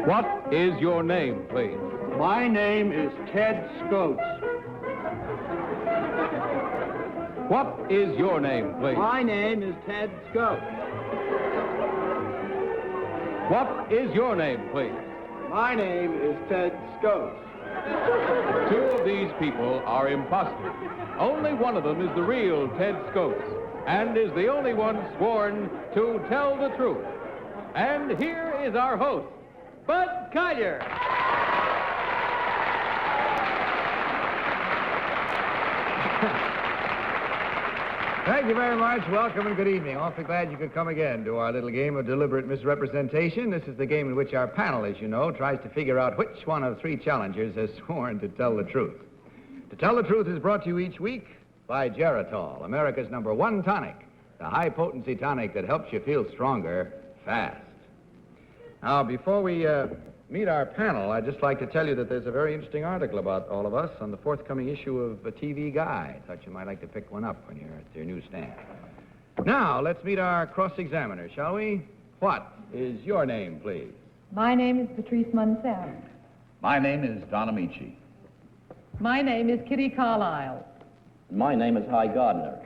What is your name, please? My name is Ted Scotes. What is your name, please? My name is Ted Scotes. What is your name, please? My name is Ted Scotes. Two of these people are imposters. Only one of them is the real Ted Scotes, and is the only one sworn to tell the truth. And here is our host, Bud Collier. Thank you very much. Welcome and good evening. Awfully glad you could come again to our little game of deliberate misrepresentation. This is the game in which our panel, as you know, tries to figure out which one of three challengers has sworn to tell the truth. To Tell the Truth is brought to you each week by Geritol, America's #1 tonic, the high-potency tonic that helps you feel stronger fast. Now, before we meet our panel, I'd just like to tell you that there's a very interesting article about all of us on the forthcoming issue of a TV Guide. Thought you might like to pick one up when you're at your newsstand. Now, let's meet our cross-examiner, shall we? What is your name, please? My name is Patrice Munsel. My name is Don Ameche. My name is Kitty Carlisle. My name is Gardner.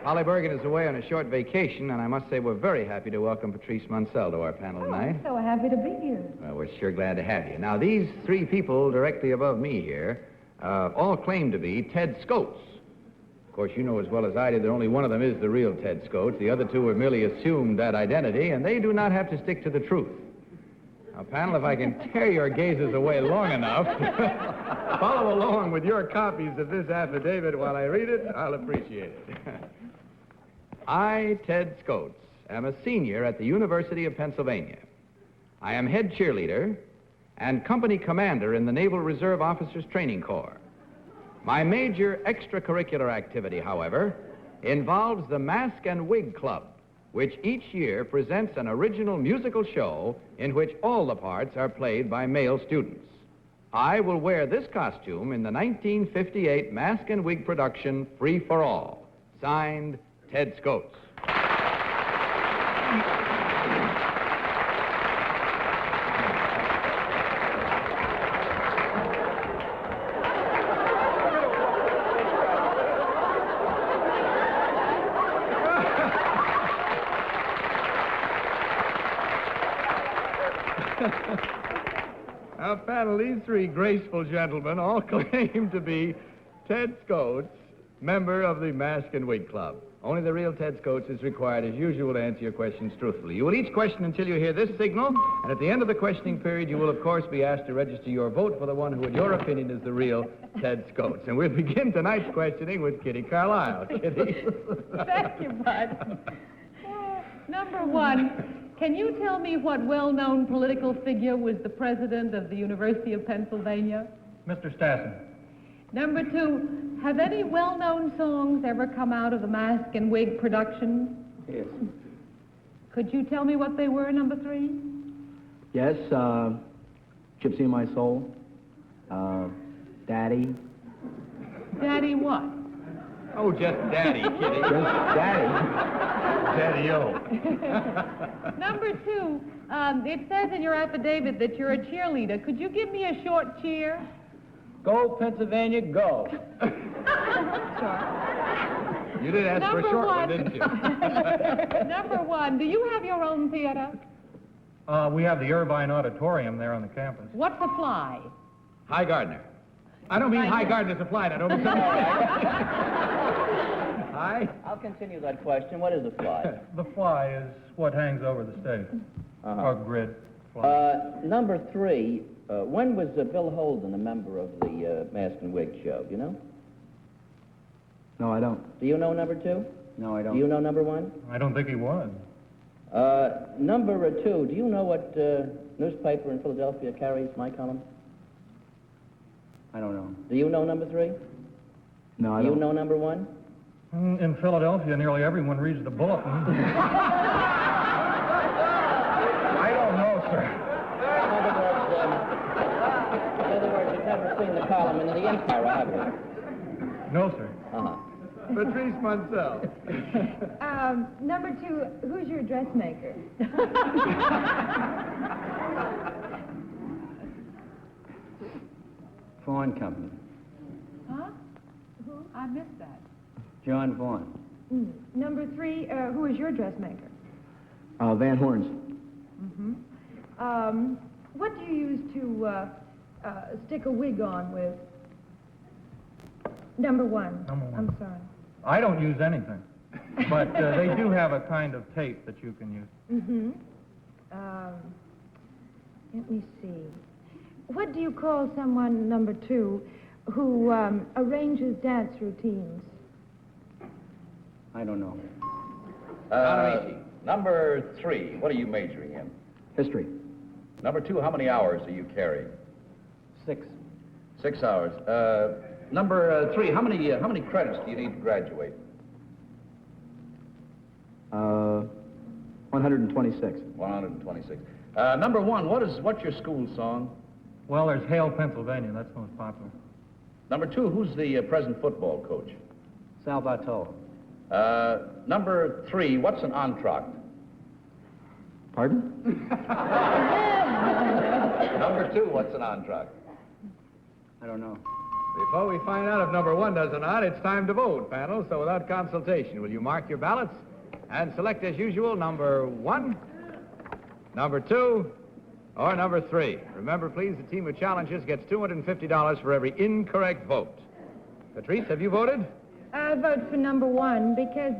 Polly Bergen is away on a short vacation, and I must say we're very happy to welcome Patrice Munsel to our panel tonight. I'm so happy to be here. Well, we're sure glad to have you. Now, these three people directly above me here all claim to be Ted Scotes. Of course, you know as well as I do that only one of them is the real Ted Scotes. The other two have merely assumed that identity, and they do not have to stick to the truth. Now, panel, if I can tear your gazes away long enough, follow along with your copies of this affidavit while I read it, I'll appreciate it. I, Ted Scotes, am a senior at the University of Pennsylvania. I am head cheerleader and company commander in the Naval Reserve Officers Training Corps. My major extracurricular activity, however, involves the Mask and Wig Club, which each year presents an original musical show in which all the parts are played by male students. I will wear this costume in the 1958 Mask and Wig production, Free for All. Signed, Ted Scotes. Now, panel, these three graceful gentlemen all claim to be Ted Scotes, member of the Mask and Wig Club. Only the real Ted Scotes is required, as usual, to answer your questions truthfully. You will each question until you hear this signal, and at the end of the questioning period, you will, of course, be asked to register your vote for the one who, in your opinion, is the real Ted Scotes. And we'll begin tonight's questioning with Kitty Carlisle. Kitty. Thank you, Bud. Number one, can you tell me what well-known political figure was the president of the University of Pennsylvania? Mr. Stratton. Number two, have any well-known songs ever come out of the Mask and Wig production? Yes. Could you tell me what they were, number three? Yes, Gypsy in My Soul, Daddy. Daddy what? Oh, just Daddy, Kitty. Just Daddy. Daddy-o. Number two, it says in your affidavit that you're a cheerleader. Could you give me a short cheer? Go, Pennsylvania, go. You did ask for a short one, didn't you? Number one, do you have your own theater? We have the Irvine Auditorium there on the campus. What's a fly? Hi, Gardner. I don't mean Hi, Gardner's a flight. I don't mean... Hi? I'll continue that question. What is a fly? The fly is what hangs over the stage, or grid fly. Number three, when was Bill Holden a member of the Mask and Wig show? Do you know? No, I don't. Do you know number two? No, I don't. Do you know number one? I don't think he was. Number two, do you know what newspaper in Philadelphia carries my column? I don't know. Do you know number three? No, I Do you don't. know number one? In Philadelphia, nearly everyone reads the bulletin. I don't know, sir. In other column in the Empire, have you? No, sir. Uh-huh. Patrice Munsel. Number 2, who's your dressmaker? Vaughan Company. Huh? Who? I missed that. John Vaughan. Number 3, who is your dressmaker? Van Horn's. What do you use to stick a wig on with? Number 1. Number 1. I'm sorry. I don't use anything, but they do have a kind of tape that you can use. Let me see. What do you call someone, number 2, who arranges dance routines? I don't know. Ameche. Number 3, what are you majoring in? History. Number 2, how many hours are you carrying? 6. 6 hours. Number 3, how many credits do you need to graduate? 126. 126. Number 1, what's your school song? Well, there's Hale, Pennsylvania. That's most popular. Number 2, who's the present football coach? Sal Bartolo. Number 3, what's an entr'acte? Pardon? Number 2, what's an entr'acte? I don't know. Before we find out if number 1 does or not, it's time to vote, panel. So without consultation, will you mark your ballots and select as usual number 1, number 2, or number 3? Remember, please, the team of challengers gets $250 for every incorrect vote. Patrice, have you voted? I vote for number 1 because,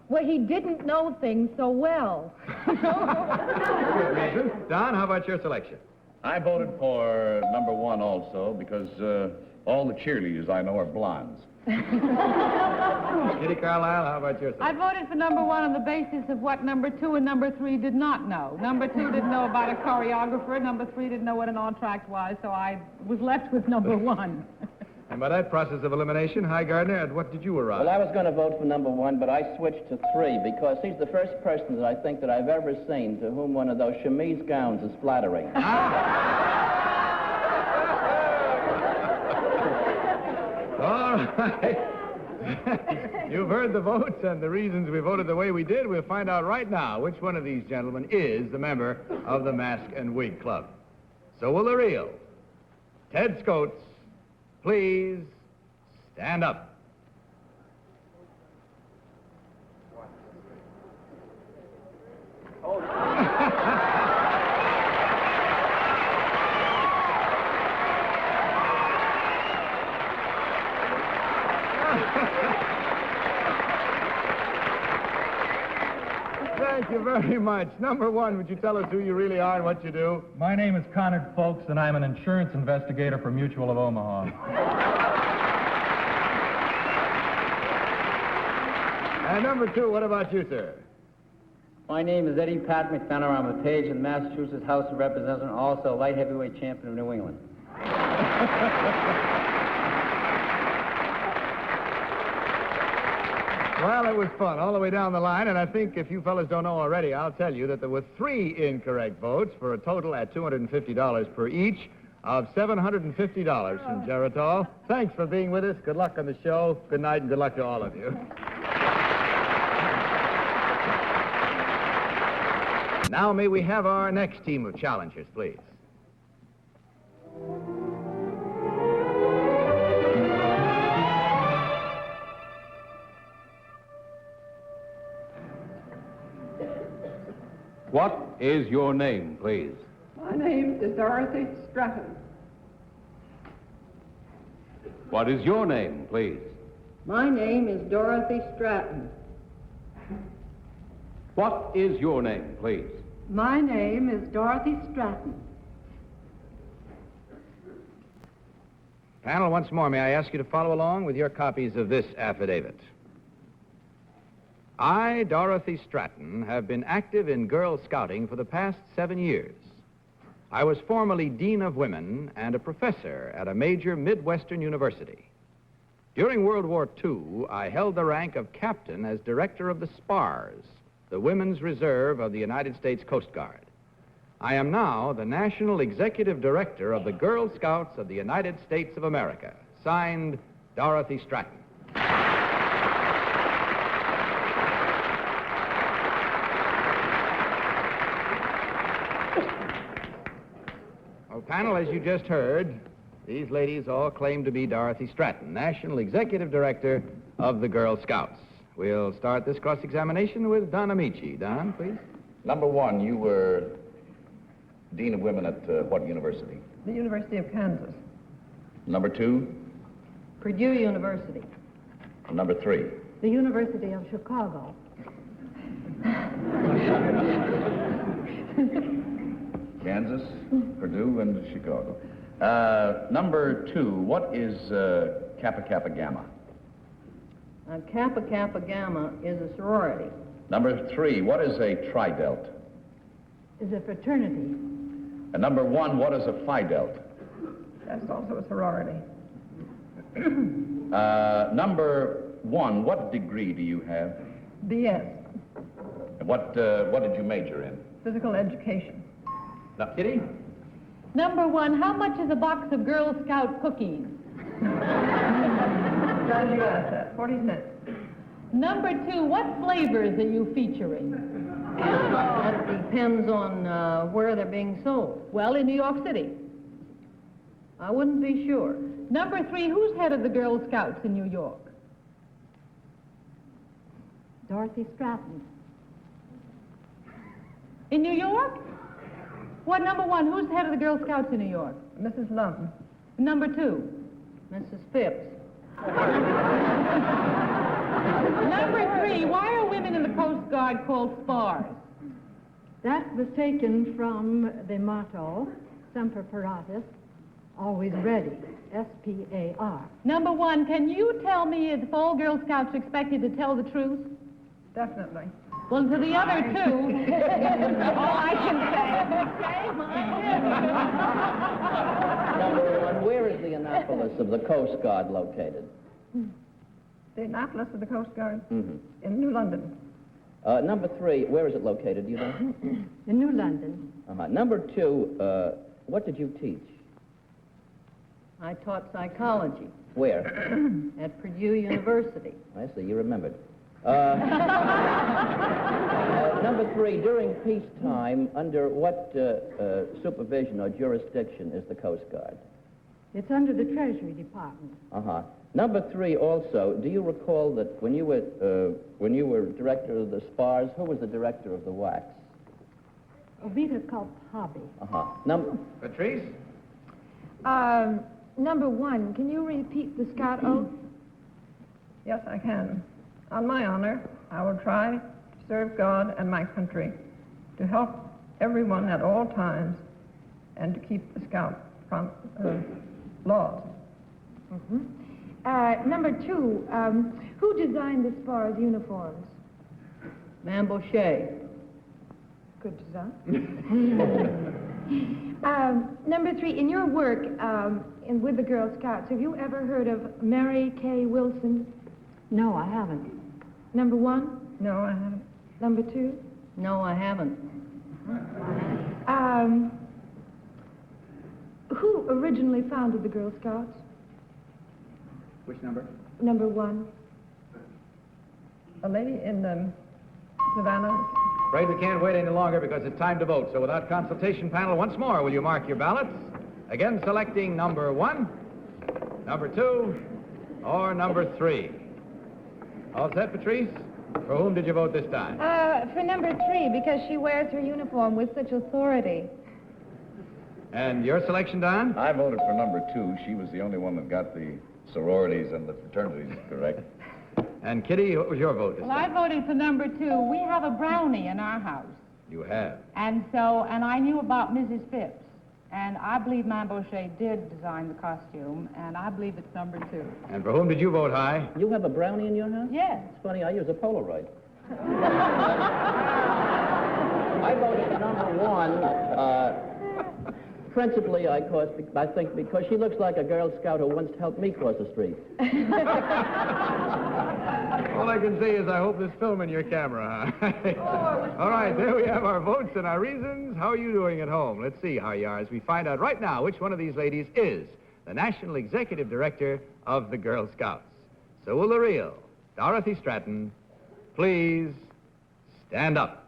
well, he didn't know things so well. Good reason. Don, how about your selection? I voted for number 1 also because all the cheerleaders I know are blondes. Kitty Carlisle, how about your I selection? voted for number 1 on the basis of what number 2 and number 3 did not know. Number 2 didn't know about a choreographer. Number 3 didn't know what an entr'acte was, so I was left with number 1. And by that process of elimination, hi, Gardner, at what did you arrive? Well, I was going to vote for number 1, but I switched to 3 because he's the first person that I think that I've ever seen to whom one of those chemise gowns is flattering. All right. You've heard the votes and the reasons we voted the way we did. We'll find out right now which one of these gentlemen is the member of the Mask and Wig Club. So will the real Ted Scotes please stand up? Thank you very much. Number 1, would you tell us who you really are and what you do? My name is Conard Folks, and I'm an insurance investigator for Mutual of Omaha. And number 2, what about you, sir? My name is Eddie Pat McDonough. I'm a page in Massachusetts House of Representatives and also light heavyweight champion of New England. Well, it was fun all the way down the line, and I think if you fellas don't know already, I'll tell you that there were 3 incorrect votes for a total at $250 per each of $750 from Geritol. Thanks for being with us. Good luck on the show. Good night, and good luck to all of you. Now may we have our next team of challengers, please. What is your name, please? My name is Dorothy Stratton. What is your name, please? My name is Dorothy Stratton. What is your name, please? My name is Dorothy Stratton. Panel, once more, may I ask you to follow along with your copies of this affidavit? I, Dorothy Stratton, have been active in Girl Scouting for the past 7 years. I was formerly Dean of Women and a professor at a major Midwestern university. During World War II, I held the rank of captain as director of the SPARS, the Women's Reserve of the United States Coast Guard. I am now the National Executive Director of the Girl Scouts of the United States of America. Signed, Dorothy Stratton. Well, panel, as you just heard, these ladies all claim to be Dorothy Stratton, National Executive Director of the Girl Scouts. We'll start this cross-examination with Don Ameche. Don, please. Number one, you were Dean of Women at what university? The University of Kansas. Number two? Purdue University. Number three? The University of Chicago. Kansas, Purdue, and Chicago. Number two, what is Kappa Kappa Gamma? Kappa Kappa Gamma is a sorority. Number three, what is a tridelt? Is a fraternity. And number one, what is a phi delt? That's also a sorority. Number one, what degree do you have? BS. And what did you major in? Physical education. Now, Kitty? Number one, how much is a box of Girl Scout cookies? Glad you asked that. 40 cents. Number two, what flavors are you featuring? That depends on where they're being sold. Well, in New York City. I wouldn't be sure. Number three, who's head of the Girl Scouts in New York? Dorothy Stratton. In New York? What, number one, who's head of the Girl Scouts in New York? Mrs. Lum. Number two? Mrs. Phipps. Number three, why are women in the Coast Guard called spars? That was taken from the motto, Semper Paratus, always ready, S-P-A-R. Number one, can you tell me if all Girl Scouts are expected to tell the truth? Definitely. Well, to the other two, all I can Number one, where is the Annapolis of the Coast Guard located? The Annapolis of the Coast Guard? Mm-hmm. In New London. Number three, where is it located, do you know? In New London. Number two, what did you teach? I taught psychology Where? at Purdue University. I see, you remembered. Number three, during peacetime, under what supervision or jurisdiction is the Coast Guard? It's under the Treasury Department. Number three, also, do you recall that when you were director of the spars, who was the director of the wax? Ovita Hobby. Patrice? Number one, can you repeat the Scout oath? Yes, I can. On my honor, I will try to serve God and my country, to help everyone at all times, and to keep the Scout laws. Number two, who designed the SPAR's uniforms? Ameche. Good design. Number three, in your work with the Girl Scouts, have you ever heard of Mary K. Wilson? No, I haven't. Number one? No, I haven't. Number two? No, I haven't. Who originally founded the Girl Scouts? Which number? Number one. A lady in Savannah. Afraid we can't wait any longer because it's time to vote. So without consultation, panel, once more, will you mark your ballots? Again, selecting number one, number two, or number three. All set, Patrice? For whom did you vote this time? For number three, because she wears her uniform with such authority. And your selection, Don? I voted for number two. She was the only one that got the sororities and the fraternities correct. And Kitty, what was your vote this Well, I time? voted for number two. We have a brownie in our house. You have. And I knew about Mrs. Phipps. And I believe Ameche did design the costume, and I believe it's number two. And for whom did you vote high? You have a brownie in your house? Yes. It's funny, I use a Polaroid. I voted for number one. Principally, I think because she looks like a Girl Scout who once helped me cross the street. All I can say is I hope there's film in your camera, huh? All right, there we have our votes and our reasons. How are you doing at home? Let's see how you are as we find out right now which one of these ladies is the National Executive Director of the Girl Scouts. So will the real Dorothy Stratton please stand up?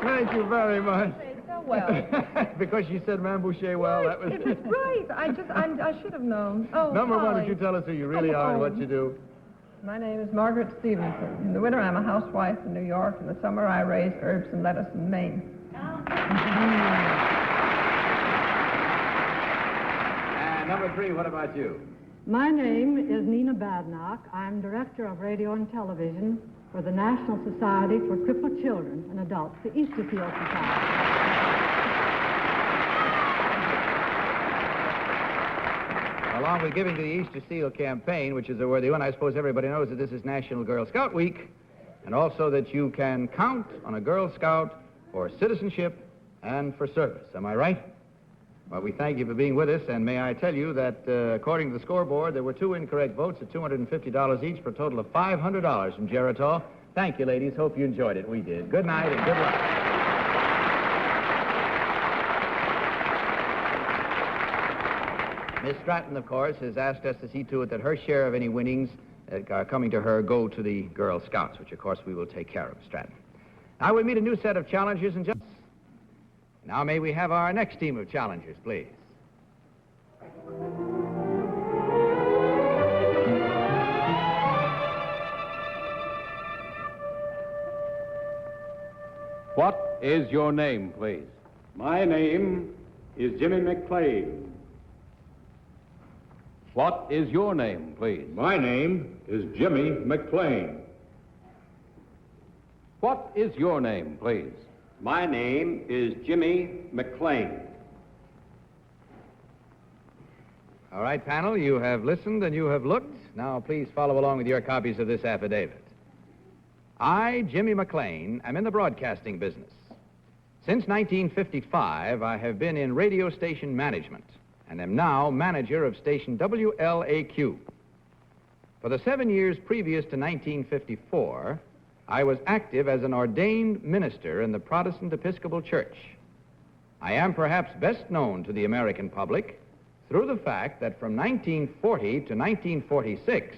Thank you very much. So well. Because you said Mam Boucher well, that was... It was right. I should have known. Oh, Number one, Polly. would you tell us who you really are and what you do? My name is Margaret Stevenson. In the winter, I'm a housewife in New York. In the summer, I raise herbs and lettuce in Maine. And number three, what about you? My name is Nina Badnock. I'm Director of Radio and Television for the National Society for Crippled Children and Adults, the Easterfield Society. Along with giving to the Easter Seal campaign, which is a worthy one, I suppose everybody knows that this is National Girl Scout Week, and also that you can count on a Girl Scout for citizenship and for service. Am I right? Well, we thank you for being with us, and may I tell you that according to the scoreboard, there were 2 incorrect votes at $250 each for a total of $500 from Geritol. Thank you, ladies. Hope you enjoyed it. We did. Good night and good luck. Miss Stratton, of course, has asked us to see to it that her share of any winnings coming to her go to the Girl Scouts, which, of course, we will take care of, Stratton. Now we meet a new set of challengers and judges. Now may we have our next team of challengers, please. What is your name, please? My name is Jimmy McClain. What is your name, please? My name is Jimmy McClain. What is your name, please? My name is Jimmy McClain. All right, panel, you have listened and you have looked. Now please follow along with your copies of this affidavit. I, Jimmy McClain, am in the broadcasting business. Since 1955, I have been in radio station management and am now manager of station WLAQ. For the 7 years previous to 1954, I was active as an ordained minister in the Protestant Episcopal Church. I am perhaps best known to the American public through the fact that from 1940 to 1946,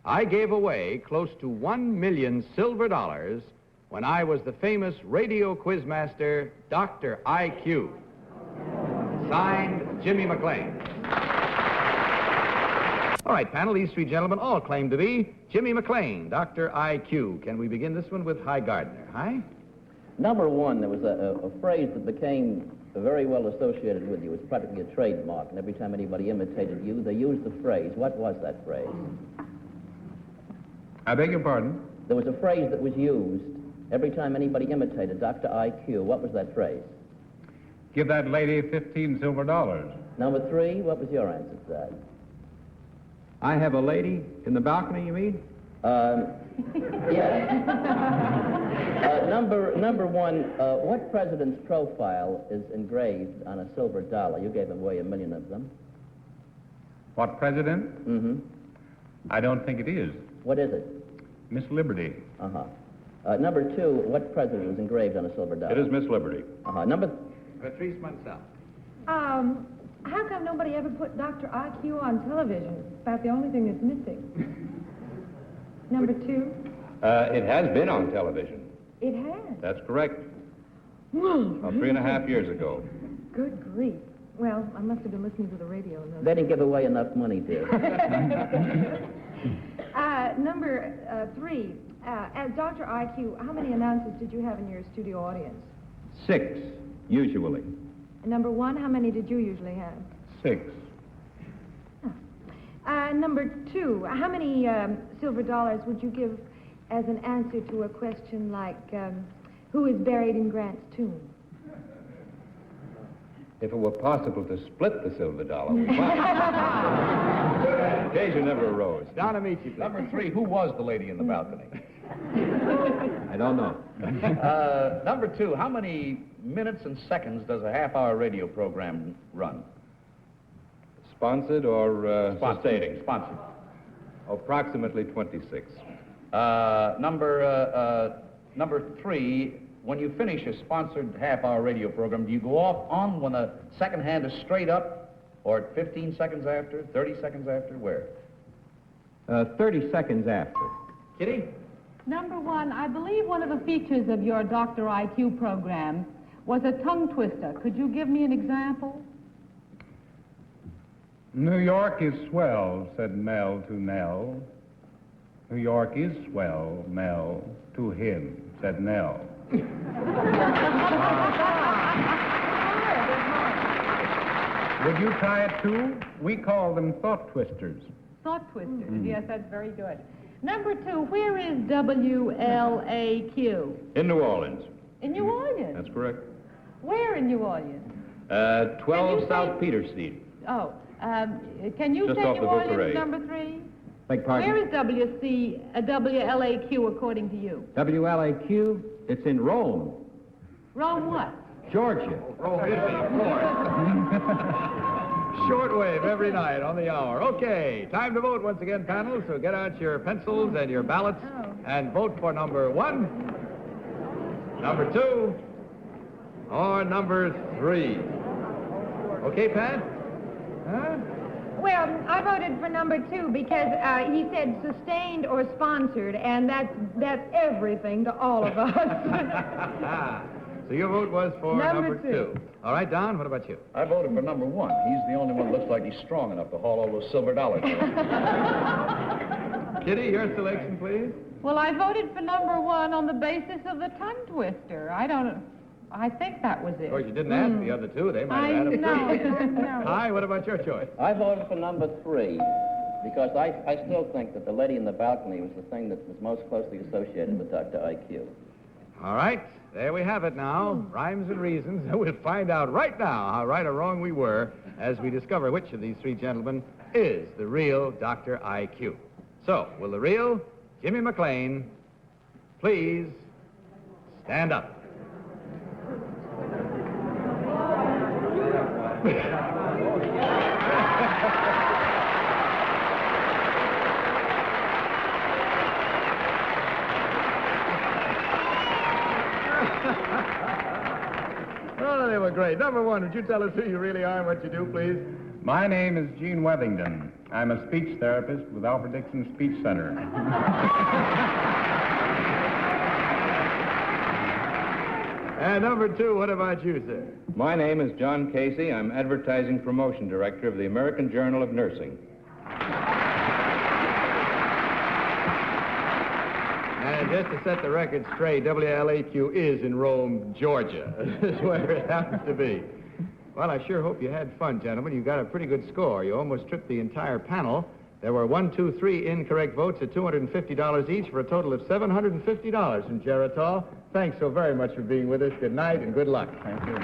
I gave away close to 1 million silver dollars when I was the famous radio quizmaster, Dr. IQ. Signed, Jimmy McClain. All right, panel, these 3 gentlemen all claim to be Jimmy McClain, Dr. IQ. Can we begin this one with Hi Gardner? Hi? Number one, there was a phrase that became very well associated with you. It's practically a trademark, and every time anybody imitated you, they used the phrase. What was that phrase? I beg your pardon? There was a phrase that was used every time anybody imitated Dr. IQ. What was that phrase? Give that lady 15 silver dollars. Number 3, what was your answer to that? I have a lady in the balcony, you mean? Yeah. Number 1, what president's profile is engraved on a silver dollar? You gave away 1 million of them. What president? Mm-hmm. I don't think it is. What is it? Miss Liberty. Uh-huh. Number 2, what president was engraved on a silver dollar? It is Miss Liberty. Uh-huh. Number... Patrice Munsel. How come nobody ever put Dr. IQ on television? It's about the only thing that's missing. Number 2? It has been on television. It has. That's correct. Well, About 3.5 years ago. good grief. Well, I must have been listening to the radio. In those They didn't give away enough money, dear. Number 3, as Dr. IQ, how many announcers did you have in your studio audience? 6, usually. And number 1, how many did you usually have? 6. Number 2, how many silver dollars would you give as an answer to a question like, who is buried in Grant's tomb? If it were possible to split the silver dollar, we might. Occasion never arose. Don Ameche, please. Number 3, who was the lady in the balcony? I don't know. Number 2, how many minutes and seconds does a half-hour radio program run? Sponsored or Sponsored. Sponsored. approximately 26. Number 3, when you finish a sponsored half-hour radio program, do you go off on when the second hand is straight up, or at 15 seconds after, 30 seconds after, where? 30 seconds after. Kitty? Number 1, I believe one of the features of your Dr. IQ program was a tongue twister. Could you give me an example? New York is swell, said Mel to Nell. New York is swell, Mel, to him, said Nell. Would you try it too? We call them thought twisters. Thought twisters. Yes, that's very good. Number 2, where is WLAQ? In New Orleans. In New Orleans? That's correct. Where in New Orleans? 12 South Peter Street. Oh, can you Just say off New the Boca Orleans, Race. number 3? Beg pardon? Where is WLAQ according to you? WLAQ, it's in Rome, Rome what? Georgia. Shortwave every night on the hour. Okay, time to vote once again, panel. So get out your pencils and your ballots and vote for number 1, number 2, or number 3. Okay, Pat? Huh? Well, I voted for number 2 because he said sustained or sponsored, and that's everything to all of us. So your vote was for number 2. All right, Don, what about you? I voted for number 1. He's the only one that looks like he's strong enough to haul all those silver dollars. Kitty, your selection, please. Well, I voted for number 1 on the basis of the tongue twister. I think that was it. Of course, you didn't ask the other 2. They might have had them. No. Hi, what about your choice? I voted for number 3 because I still think that the lady in the balcony was the thing that was most closely associated with Dr. IQ. All right, there we have it now. Rhymes and reasons. We'll find out right now how right or wrong we were as we discover which of these 3 gentlemen is the real Dr. IQ. So, will the real Jimmy McClain please stand up? Oh, they were great. Number 1, would you tell us who you really are and what you do, please? My name is Gene Wethington. I'm a speech therapist with Alfred Dixon Speech Center. And number 2, what about you, sir? My name is John Casey. I'm Advertising Promotion Director of the American Journal of Nursing. And just to set the record straight, WLAQ is in Rome, Georgia. Is where it happens to be. Well, I sure hope you had fun, gentlemen. You got a pretty good score. You almost tripped the entire panel. There were 1, 2, 3 incorrect votes at $250 each for a total of $750 from Geritol. Thanks so very much for being with us. Good night and good luck. Thank you.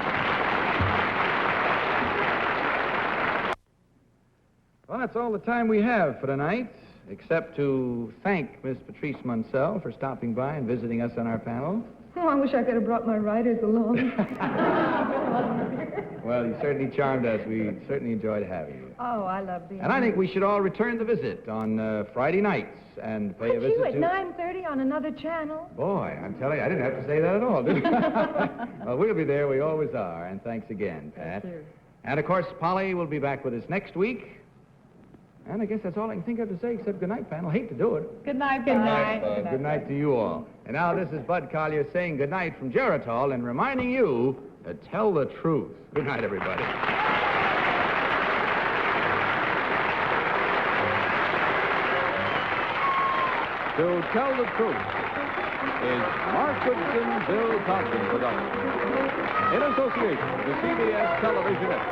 Well, that's all the time we have for tonight, except to thank Miss Patrice Munsel for stopping by and visiting us on our panel. Oh, I wish I could have brought my writers along. Well, you certainly charmed us. We certainly enjoyed having you. Oh, I love being And I think we should all return the visit on Friday nights and pay a visit you at to... 9:30 on another channel? Boy, I'm telling you, I didn't have to say that at all, did I? Well, we'll be there. We always are. And thanks again, Pat. Thank you. And, of course, Polly will be back with us next week. And I guess that's all I can think of to say, except good night, panel. Hate to do it. Good night, Good night. Good night to you all. And now this is Bud Collier saying good night from Geritol and reminding you to tell the truth. Good night, everybody. To Tell the Truth is Mark Goodson, Bill Thompson production. In association with the CBS Television Network.